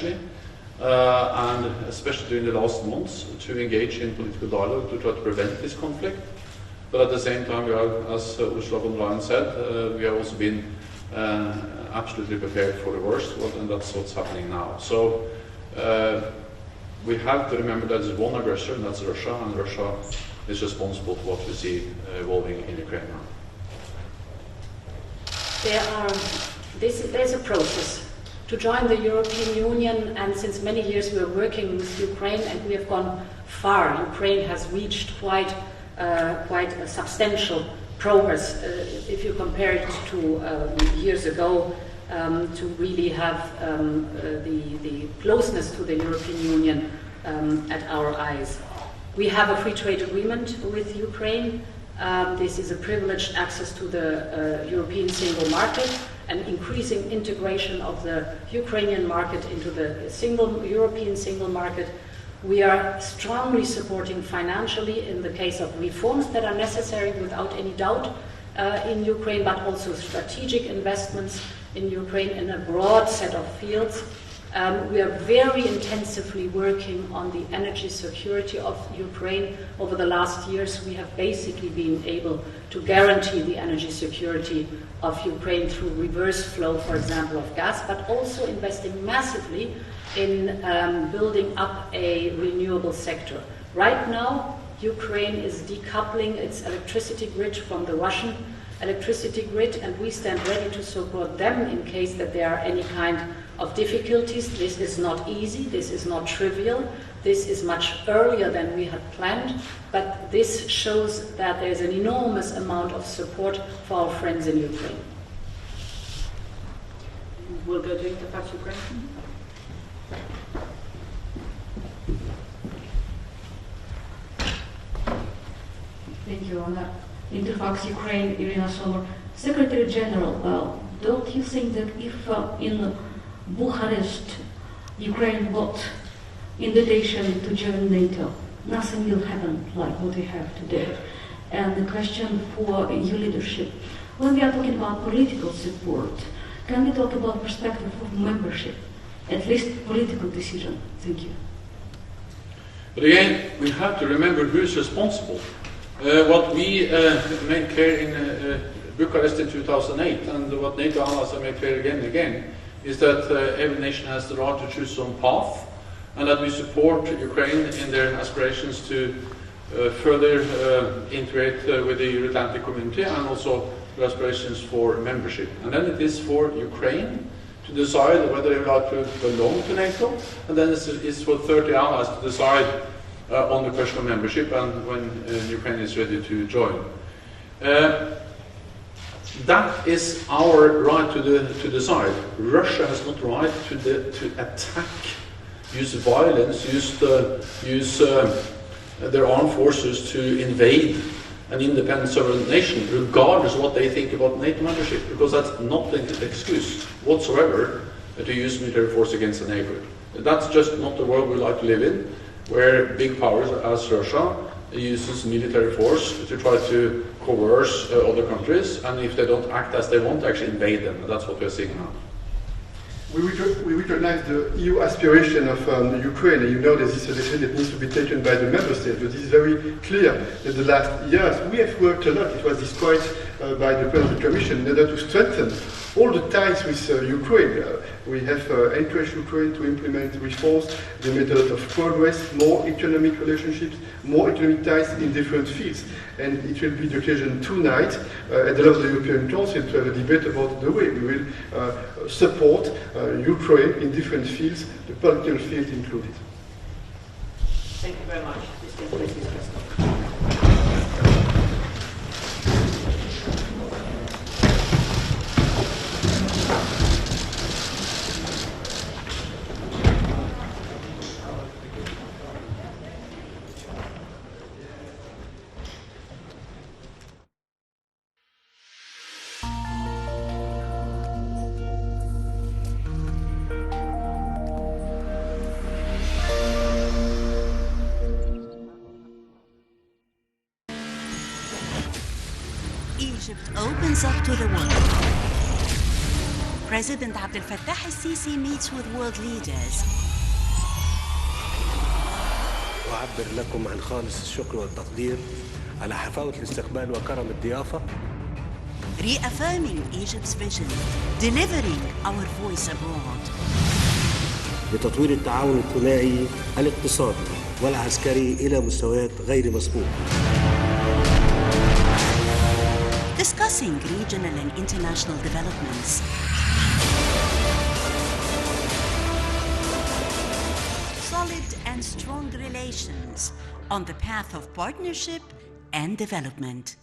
financially, and especially during the last months, to engage in political dialogue to try to prevent this conflict. But at the same time, we are, as Ursula von der Leyen said, we have also been absolutely prepared for the worst, and that's what's happening now. So we have to remember that there's one aggressor, and that's Russia, and Russia is responsible for what we see evolving in Ukraine now. There's a process to join the European Union, and since many years we are working with Ukraine, and we have gone far. Ukraine has reached quite a substantial progress if you compare it to years ago, to really have the closeness to the European Union at our eyes. We have a free trade agreement with Ukraine. This is a privileged access to the European single market, and increasing integration of the Ukrainian market into the European single market. We are strongly supporting financially in the case of reforms that are necessary without any doubt in Ukraine, but also strategic investments in Ukraine in a broad set of fields. We are very intensively working on the energy security of Ukraine. Over the last years, we have basically been able to guarantee the energy security of Ukraine through reverse flow, for example, of gas, but also investing massively in building up a renewable sector. Right now, Ukraine is decoupling its electricity grid from the Russian electricity grid, and we stand ready to support them in case that there are any kind of difficulties. This is not easy, this is not trivial, this is much earlier than we had planned, but this shows that there's an enormous amount of support for our friends in Ukraine. We'll go to Interfax Ukraine. Thank you, Anna. Interfax Ukraine, Irina Sommer. Secretary General, don't you think that if in Bucharest Ukraine got invitation to join NATO, nothing will happen like what we have today? And the question for EU leadership, when we are talking about political support, can we talk about perspective of membership, at least political decision? Thank you. But again, we have to remember who is responsible. What we made clear in Bucharest in 2008, and what NATO allies have made clear again and again, is that every nation has the right to choose its own path, and that we support Ukraine in their aspirations to further integrate with the Euro-Atlantic community, and also their aspirations for membership. And then it is for Ukraine to decide whether they would like to belong to NATO, and then it's for 30 allies to decide on the question of membership, and when Ukraine is ready to join. That is our right to decide. Russia has not the right to attack, use violence, use their armed forces to invade an independent sovereign nation, regardless of what they think about NATO membership, because that's not an excuse whatsoever to use military force against a neighbor. That's just not the world we like to live in, where big powers as Russia uses military force to try to coerce other countries, and if they don't act as they want, actually invade them. And that's what we're seeing now. We recognize the EU aspiration of Ukraine, and you know that this is a decision that needs to be taken by the member states. But it is very clear that the last years we have worked a lot. It was described by the President of the Commission in order to strengthen all the ties with Ukraine. We have encouraged Ukraine to implement reforms, the method of progress, more economic relationships, more economic ties in different fields. And it will be the occasion tonight at the level of the European Council to have a debate about the way we will support Ukraine in different fields, the political field included. Thank you very much. This Egypt opens up to the world. President Abdel Fattah al-Sisi meets with world leaders. أعبر لكم عن خالص الشكر والتقدير على حفاوة الاستقبال وكرم الضيافة. Reaffirming Egypt's vision, delivering our voice abroad. لتطوير التعاون الثنائي الاقتصادي والعسكري إلى مستويات غير مسبوقة. Discussing regional and international developments. Solid and strong relations on the path of partnership and development.